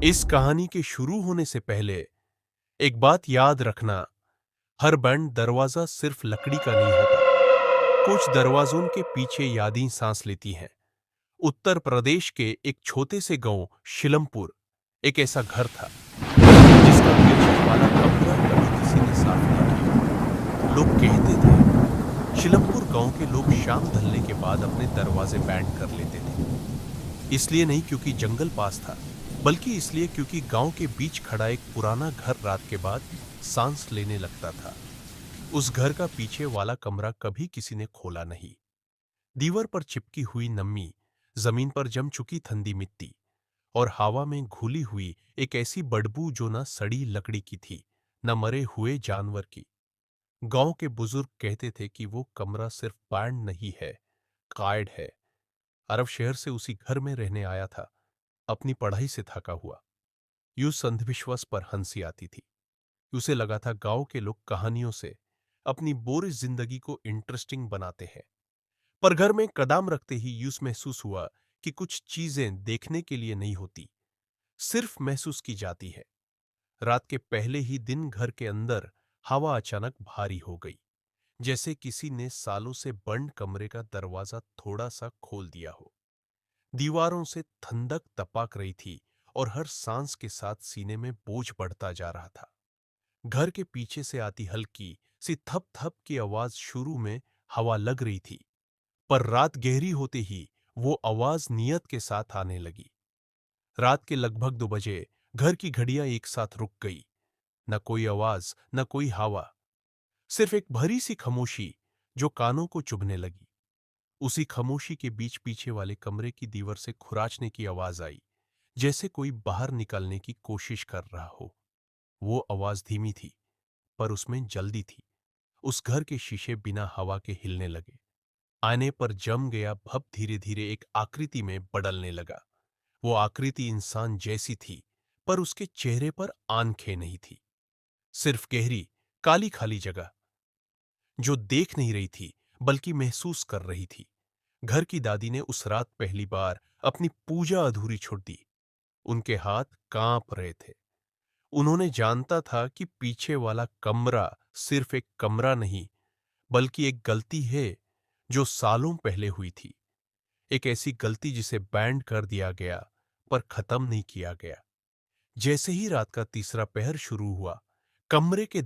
इस कहानी के शुरू होने से पहले एक बात याद रखना, हर बंद दरवाजा सिर्फ लकड़ी का नहीं होता। कुछ दरवाजों के पीछे यादें सांस लेती हैं। उत्तर प्रदेश के एक छोटे से गांव शिलमपुर एक ऐसा घर था जिसका पीछे वाला कमरा कभी किसी ने साफ नहीं किया। लोग कहते थे शिलमपुर गांव के लोग शाम ढलने के बाद अपने दरवाजे बैंड कर लेते थे। इसलिए नहीं क्योंकि जंगल पास था, बल्कि इसलिए क्योंकि गांव के बीच खड़ा एक पुराना घर रात के बाद सांस लेने लगता था। उस घर का पीछे वाला कमरा कभी किसी ने खोला नहीं। दीवार पर चिपकी हुई नमी, जमीन पर जम चुकी ठंडी मिट्टी और हवा में घुली हुई एक ऐसी बदबू जो न सड़ी लकड़ी की थी, न मरे हुए जानवर की। गांव के बुजुर्ग कहते थे कि वो कमरा सिर्फ बैंड नहीं है, कायड है। अरब शहर से उसी घर में रहने आया था, अपनी पढ़ाई से थका हुआ। यूं अंधविश्वास पर हंसी आती थी। उसे लगा था गांव के लोग कहानियों से अपनी बोरिस जिंदगी को इंटरेस्टिंग बनाते हैं। पर घर में कदम रखते ही यूस महसूस हुआ कि कुछ चीजें देखने के लिए नहीं होती, सिर्फ महसूस की जाती है। रात के पहले ही दिन घर के अंदर हवा अचानक भारी हो गई, जैसे किसी ने सालों से बंद कमरे का दरवाजा थोड़ा सा खोल दिया हो। दीवारों से ठंडक टपक रही थी और हर सांस के साथ सीने में बोझ बढ़ता जा रहा था। घर के पीछे से आती हल्की सी थप थप की आवाज शुरू में हवा लग रही थी, पर रात गहरी होते ही वो आवाज नियत के साथ आने लगी। रात के लगभग 2 बजे घर की घड़ियां एक साथ रुक गई। न कोई आवाज, न कोई हवा, सिर्फ एक भरी सी खामोशी जो कानों को चुभने लगी। उसी खामोशी के बीच पीछे वाले कमरे की दीवार से खुराचने की आवाज आई, जैसे कोई बाहर निकलने की कोशिश कर रहा हो। वो आवाज धीमी थी, पर उसमें जल्दी थी। उस घर के शीशे बिना हवा के हिलने लगे। आने पर जम गया भव धीरे धीरे एक आकृति में बदलने लगा। वो आकृति इंसान जैसी थी, पर उसके चेहरे पर आंखें नहीं थी, सिर्फ गहरी काली खाली जगह जो देख नहीं रही थी बल्कि महसूस कर रही थी। घर की दादी ने उस रात पहली बार अपनी पूजा अधूरी छोड़ दी। उनके हाथ कांप रहे थे। उन्होंने जानता था कि पीछे वाला कमरा सिर्फ एक कमरा नहीं, बल्कि एक गलती है जो सालों पहले हुई थी। एक ऐसी गलती जिसे बैंड कर दिया गया, पर खत्म नहीं किया गया। जैसे ही रात का तीसरा पहर शुरू हुआ, कमरे के